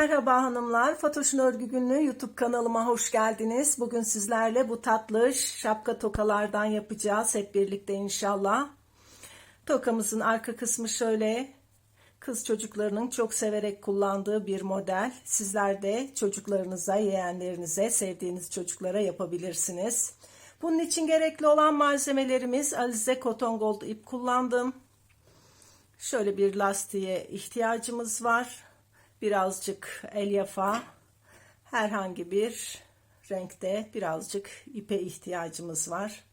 Merhaba hanımlar, Fatoş'un Örgü Günlüğü YouTube kanalıma hoş geldiniz. Bugün sizlerle bu tatlış şapka tokalardan yapacağız hep birlikte inşallah. Tokamızın arka kısmı şöyle, kız çocuklarının çok severek kullandığı bir model. Sizler de çocuklarınıza, yeğenlerinize, sevdiğiniz çocuklara yapabilirsiniz. Bunun için gerekli olan malzemelerimiz: Alize Cotton Gold ip kullandım. Şöyle bir lastiğe ihtiyacımız var. Birazcık elyaf'a, herhangi bir renkte birazcık ipe ihtiyacımız var.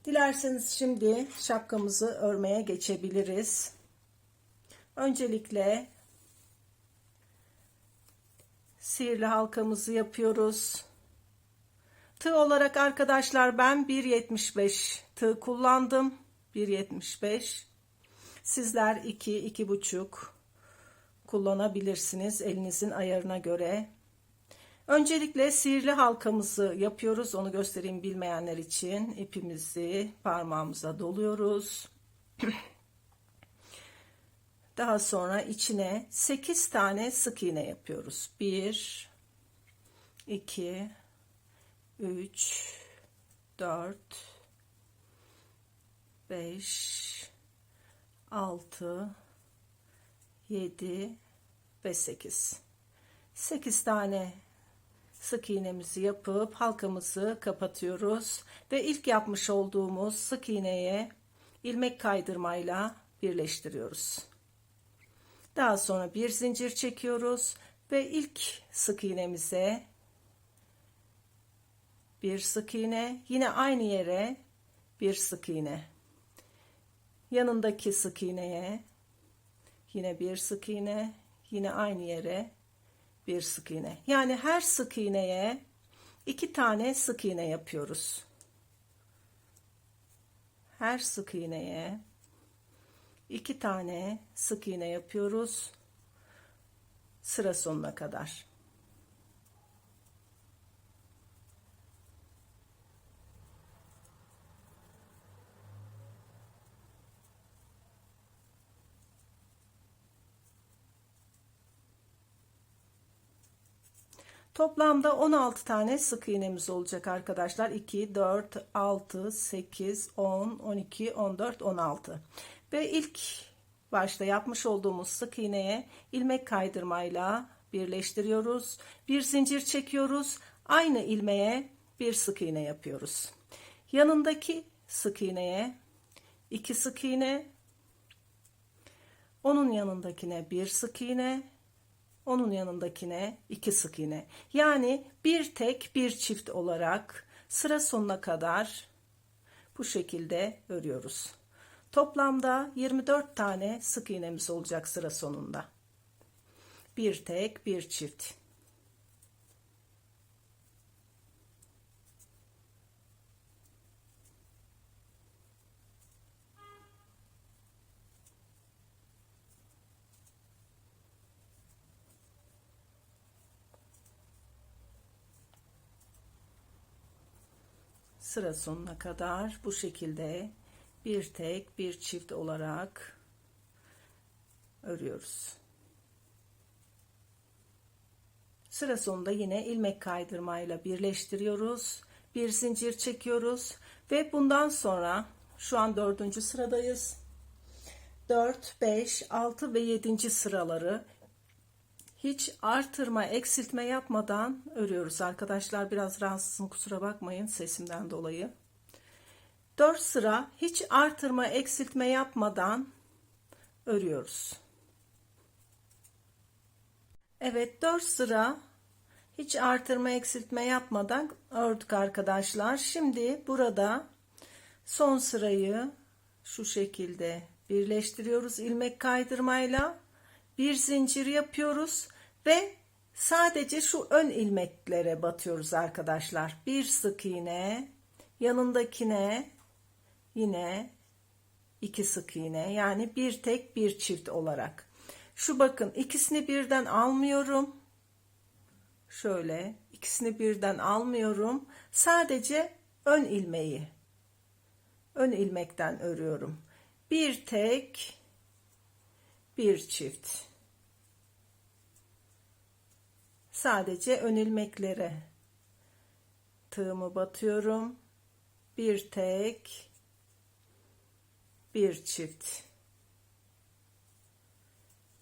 Dilerseniz şimdi şapkamızı örmeye geçebiliriz. Öncelikle sihirli halkamızı yapıyoruz. Tığ olarak arkadaşlar ben 1.75 tığ kullandım. 1.75. Sizler 2-2.5 kullanabilirsiniz elinizin ayarına göre. Öncelikle sihirli halkamızı yapıyoruz. Onu göstereyim bilmeyenler için. İpimizi parmağımıza doluyoruz. Daha sonra içine 8 tane sık iğne yapıyoruz. 1 2 3 4 5 6 7 ve 8. 8 tane sık iğnemizi yapıp halkamızı kapatıyoruz ve ilk yapmış olduğumuz sık iğneye ilmek kaydırmayla birleştiriyoruz. Daha sonra bir zincir çekiyoruz ve ilk sık iğnemize bir sık iğne, yine aynı yere bir sık iğne, yanındaki sık iğneye yine bir sık iğne, yine aynı yere bir sık iğne. Yani her sık iğneye 2 tane sık iğne yapıyoruz. Her sık iğneye 2 tane sık iğne yapıyoruz sıra sonuna kadar. Toplamda 16 tane sık iğnemiz olacak arkadaşlar. 2, 4, 6, 8, 10, 12, 14, 16. Ve ilk başta yapmış olduğumuz sık iğneye ilmek kaydırmayla birleştiriyoruz. Bir zincir çekiyoruz. Aynı ilmeğe bir sık iğne yapıyoruz. Yanındaki sık iğneye 2 sık iğne, onun yanındakine bir sık iğne, onun yanındakine 2 sık iğne. Yani bir tek bir çift olarak sıra sonuna kadar bu şekilde örüyoruz. Toplamda 24 tane sık iğnemiz olacak sıra sonunda. Bir tek bir çift. Sıra sonuna kadar bu şekilde bir tek bir çift olarak örüyoruz. Sıra sonunda yine ilmek kaydırmayla birleştiriyoruz. Bir zincir çekiyoruz ve bundan sonra şu an 4. sıradayız. 4, 5, 6 ve 7. sıraları hiç artırma, eksiltme yapmadan örüyoruz. Arkadaşlar biraz rahatsızım, kusura bakmayın sesimden dolayı. 4 sıra hiç artırma, eksiltme yapmadan örüyoruz. Evet, 4 sıra hiç artırma, eksiltme yapmadan ördük arkadaşlar. Şimdi burada son sırayı şu şekilde birleştiriyoruz ilmek kaydırmayla. Bir zincir yapıyoruz ve sadece şu ön ilmeklere batıyoruz arkadaşlar. Bir sık iğne, yanındakine yine 2 sık iğne, yani bir tek bir çift olarak. Şu bakın, ikisini birden almıyorum. Şöyle ikisini birden almıyorum. Sadece ön ilmeği, ön ilmekten örüyorum. Bir tek bir çift. Sadece ön ilmeklere tığımı batıyorum. Bir tek, bir çift.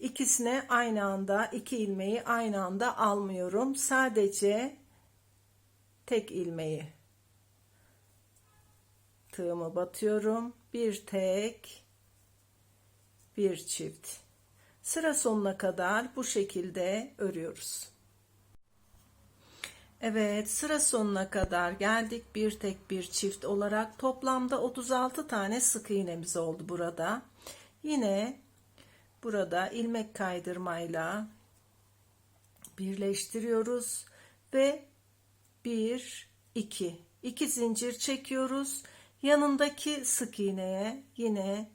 İkisine aynı anda, iki ilmeği aynı anda almıyorum. Sadece tek ilmeği tığımı batıyorum. Bir tek, bir çift. Sıra sonuna kadar bu şekilde örüyoruz. Evet, sıra sonuna kadar geldik. Bir tek, bir çift olarak toplamda 36 tane sık iğnemiz oldu burada. Yine burada ilmek kaydırmayla birleştiriyoruz ve 1 2 zincir çekiyoruz. Yanındaki sık iğneye yine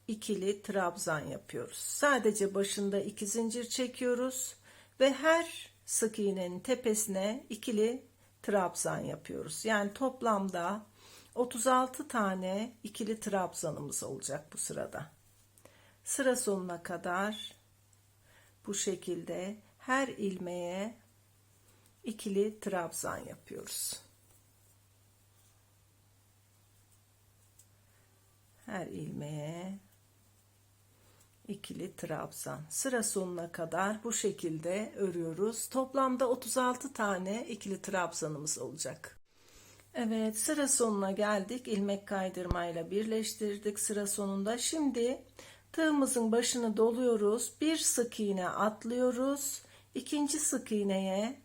ikili trabzan yapıyoruz. Sadece başında 2 zincir çekiyoruz ve her sık iğnenin tepesine ikili trabzan yapıyoruz. Yani toplamda 36 tane ikili trabzanımız olacak bu sırada. Sıra sonuna kadar bu şekilde her ilmeğe ikili trabzan yapıyoruz. Her ilmeğe ikili trabzan. Sıra sonuna kadar bu şekilde örüyoruz. Toplamda 36 tane ikili trabzanımız olacak. Evet, sıra sonuna geldik. İlmek kaydırmayla birleştirdik sıra sonunda. Şimdi tığımızın başını doluyoruz. Bir sık iğne atlıyoruz. İkinci sık iğneye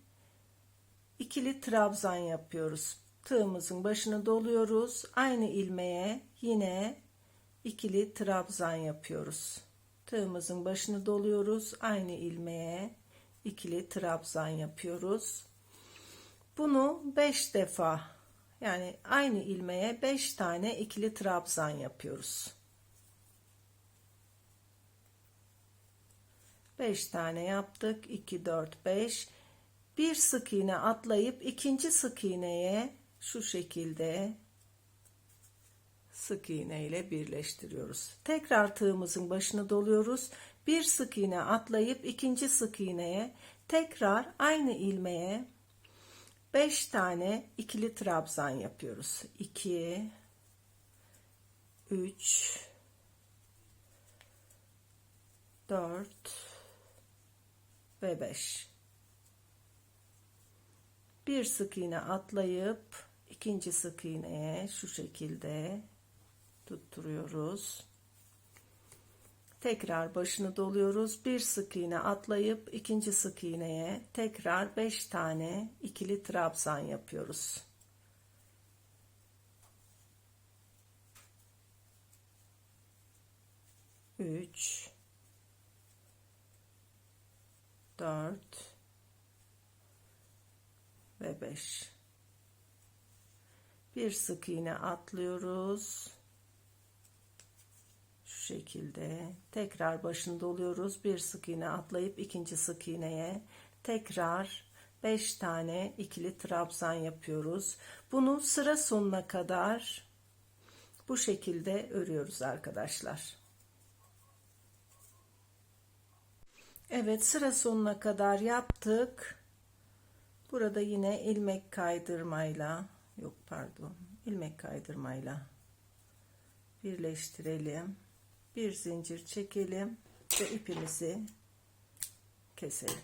ikili trabzan yapıyoruz. Tığımızın başını doluyoruz. Aynı ilmeğe yine ikili trabzan yapıyoruz. Tığımızın başını doluyoruz. Aynı ilmeğe ikili trabzan yapıyoruz. Bunu 5 defa, yani aynı ilmeğe 5 tane ikili trabzan yapıyoruz. 5 tane yaptık. 2 4 5. Bir sık iğne atlayıp ikinci sık iğneye şu şekilde sık iğne ile birleştiriyoruz. Tekrar tığımızın başını doluyoruz. Bir sık iğne atlayıp ikinci sık iğneye tekrar aynı ilmeğe 5 tane ikili trabzan yapıyoruz. 2 3 4 ve 5. Bir sık iğne atlayıp ikinci sık iğneye şu şekilde tutturuyoruz. Tekrar başını doluyoruz. Bir sık iğne atlayıp ikinci sık iğneye tekrar 5 tane ikili trabzan yapıyoruz. Üç, 4 ve 5. Bir sık iğne atlıyoruz. Şu şekilde tekrar başını doluyoruz. Bir sık iğne atlayıp ikinci sık iğneye tekrar 5 tane ikili trabzan yapıyoruz. Bunu sıra sonuna kadar bu şekilde örüyoruz arkadaşlar. Evet, sıra sonuna kadar yaptık. Burada yine ilmek kaydırmayla, ilmek kaydırmayla birleştirelim. Bir zincir çekelim ve ipimizi keselim.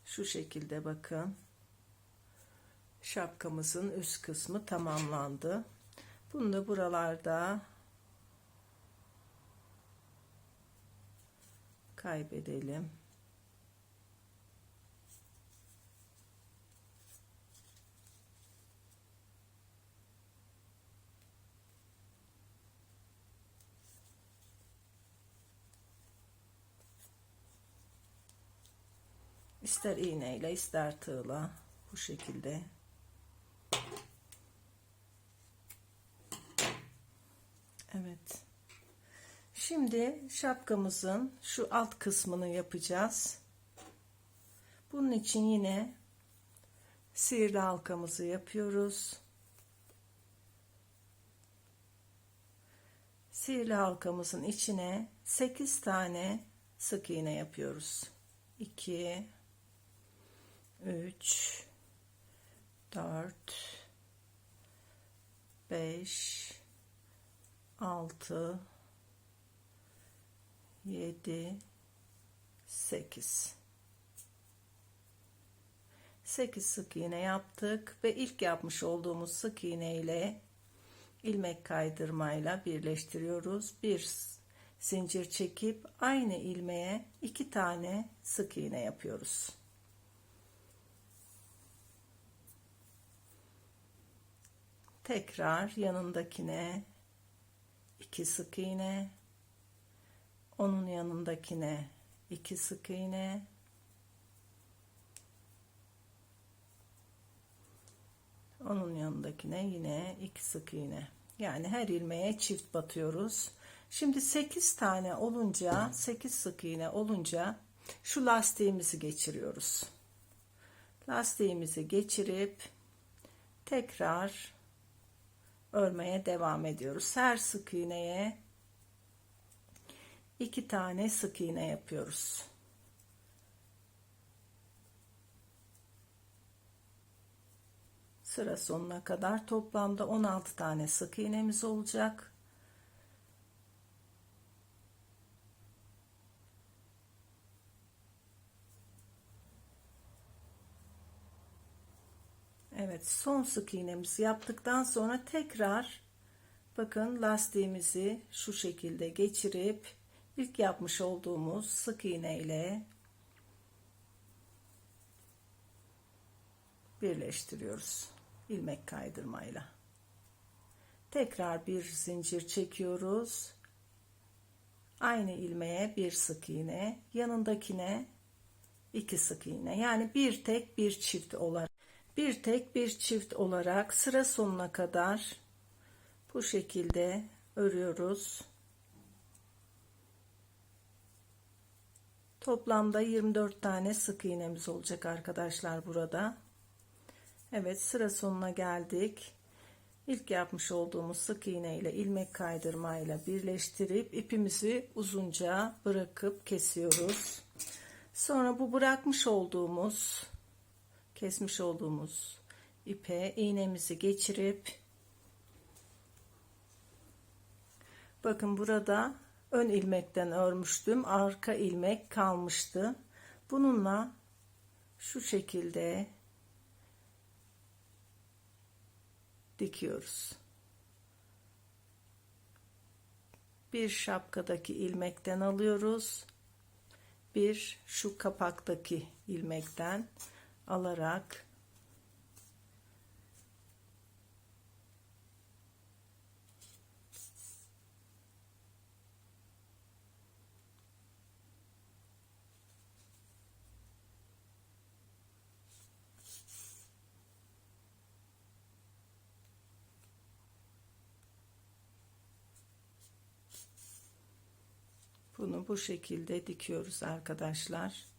Şu şekilde bakın. Şapkamızın üst kısmı tamamlandı. Bunu da buralarda kaybedelim. İster iğneyle ister tığla bu şekilde. Evet. Şimdi şapkamızın şu alt kısmını yapacağız. Bunun için yine sihirli halkamızı yapıyoruz. Sihirli halkamızın içine 8 tane sık iğne yapıyoruz. 2 3 4 5 6 7 8 sık iğne yaptık ve ilk yapmış olduğumuz sık iğne ile ilmek kaydırmayla birleştiriyoruz. Bir zincir çekip aynı ilmeğe 2 tane sık iğne yapıyoruz. Tekrar yanındakine 2 sık iğne, onun yanındakine 2 sık iğne, onun yanındakine yine 2 sık iğne. Yani her ilmeğe çift batıyoruz. Şimdi 8 tane olunca, 8 sık iğne olunca şu lastiğimizi geçiriyoruz. Lastiğimizi geçirip tekrar örmeye devam ediyoruz. Her sık iğneye 2 tane sık iğne yapıyoruz. Sıra sonuna kadar toplamda 16 tane sık iğnemiz olacak. Evet, son sık iğnemizi yaptıktan sonra tekrar bakın lastiğimizi şu şekilde geçirip ilk yapmış olduğumuz sık iğne ile birleştiriyoruz ilmek kaydırmayla. Tekrar bir zincir çekiyoruz. Aynı ilmeğe bir sık iğne, yanındakine 2 sık iğne. Yani bir tek bir çift olarak sıra sonuna kadar bu şekilde örüyoruz. Toplamda 24 tane sık iğnemiz olacak arkadaşlar burada. Evet, sıra sonuna geldik. İlk yapmış olduğumuz sık iğne ile ilmek kaydırma ile birleştirip ipimizi uzunca bırakıp kesiyoruz. Sonra bu kesmiş olduğumuz ipe iğnemizi geçirip bakın burada ön ilmekten örmüştüm. Arka ilmek kalmıştı. Bununla şu şekilde dikiyoruz. Bir şapkadaki ilmekten alıyoruz. Bir şu kapaktaki ilmekten alarak bunu bu şekilde dikiyoruz arkadaşlar.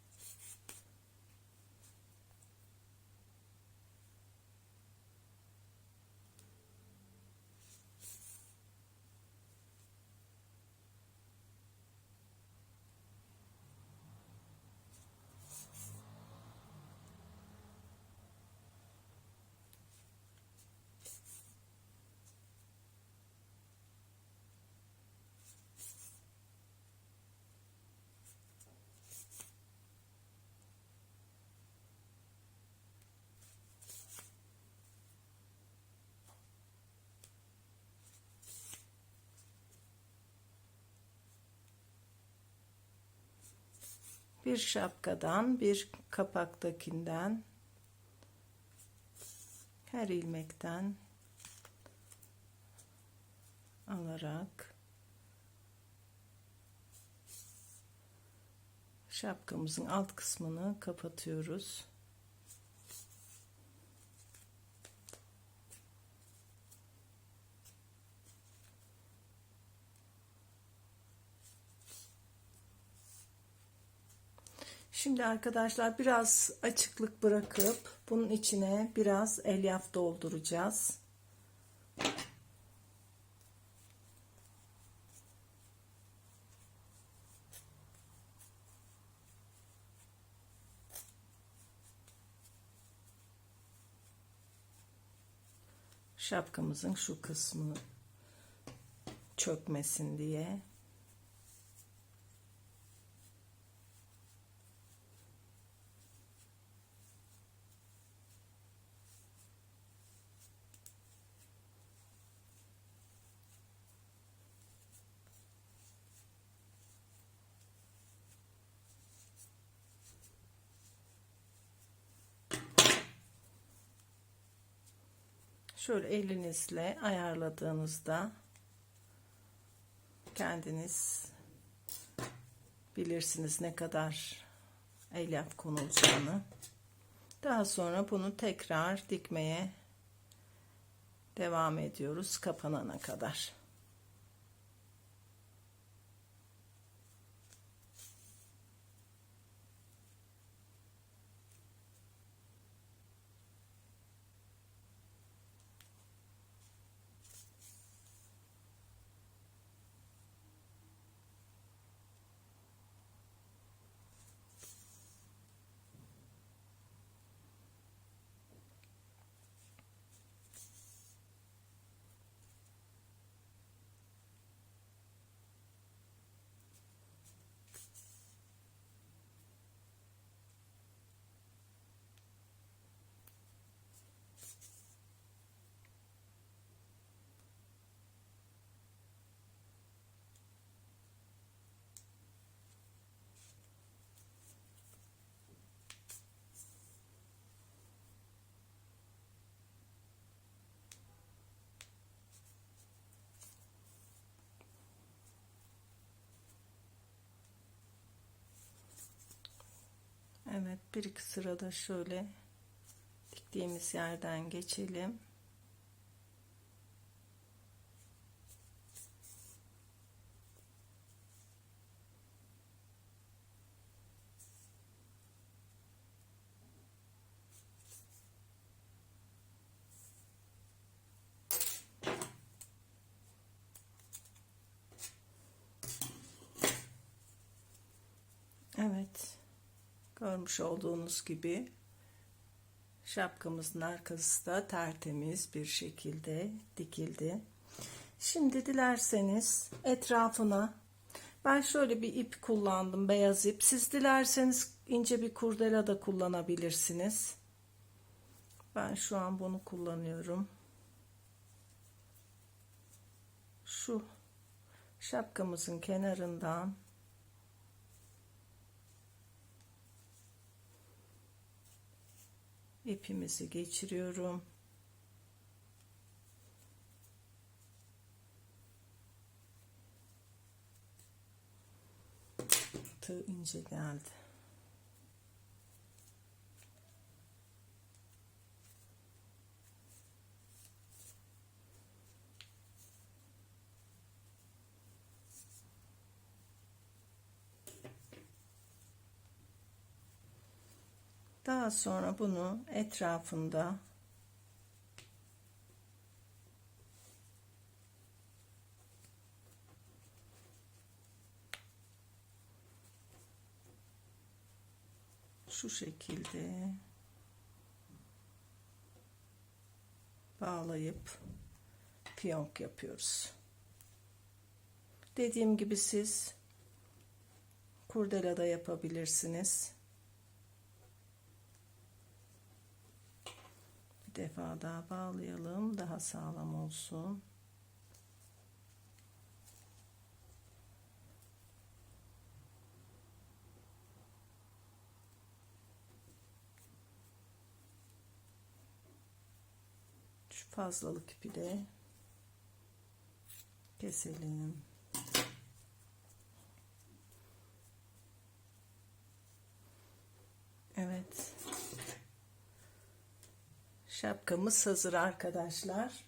Bir şapkadan bir kapaktakinden her ilmekten alarak şapkamızın alt kısmını kapatıyoruz. Şimdi arkadaşlar biraz açıklık bırakıp bunun içine biraz elyaf dolduracağız. Şapkamızın şu kısmı çökmesin diye. Şöyle elinizle ayarladığınızda kendiniz bilirsiniz ne kadar elyaf konulacağını. Daha sonra bunu tekrar dikmeye devam ediyoruz kapanana kadar. Evet, bir iki sırada şöyle diktiğimiz yerden geçelim. Evet, görmüş olduğunuz gibi şapkamızın arkası da tertemiz bir şekilde dikildi. Şimdi dilerseniz etrafına ben şöyle bir ip kullandım, beyaz ip. Siz dilerseniz ince bir kurdela da kullanabilirsiniz. Ben şu an bunu kullanıyorum. Şu şapkamızın kenarından ipimizi geçiriyorum. Tığ ince geldi. Daha sonra bunu etrafında şu şekilde bağlayıp piyonk yapıyoruz. Dediğim gibi siz kurdela da yapabilirsiniz. Bir defa daha bağlayalım, daha sağlam olsun. Şu fazlalık ipi de keselim. Evet. Şapkamız hazır arkadaşlar.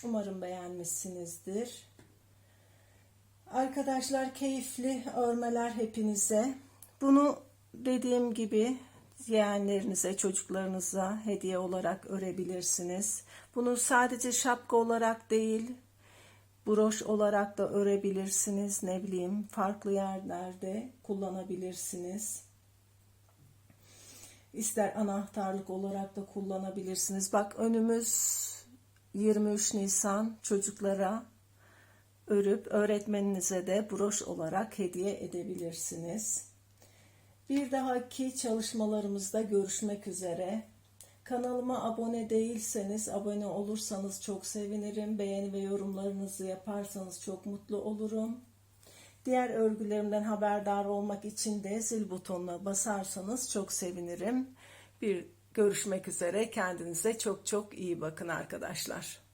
Umarım beğenmişsinizdir. Arkadaşlar, keyifli örmeler hepinize. Bunu dediğim gibi yeğenlerinize, çocuklarınıza hediye olarak örebilirsiniz. Bunu sadece şapka olarak değil, broş olarak da örebilirsiniz. Ne bileyim, farklı yerlerde kullanabilirsiniz. İster anahtarlık olarak da kullanabilirsiniz. Bak, önümüz 23 Nisan çocuklara örüp öğretmeninize de broş olarak hediye edebilirsiniz. Bir dahaki çalışmalarımızda görüşmek üzere. Kanalıma abone değilseniz abone olursanız çok sevinirim. Beğeni ve yorumlarınızı yaparsanız çok mutlu olurum. Diğer örgülerimden haberdar olmak için de zil butonuna basarsanız çok sevinirim. Görüşmek üzere. Kendinize çok çok iyi bakın arkadaşlar.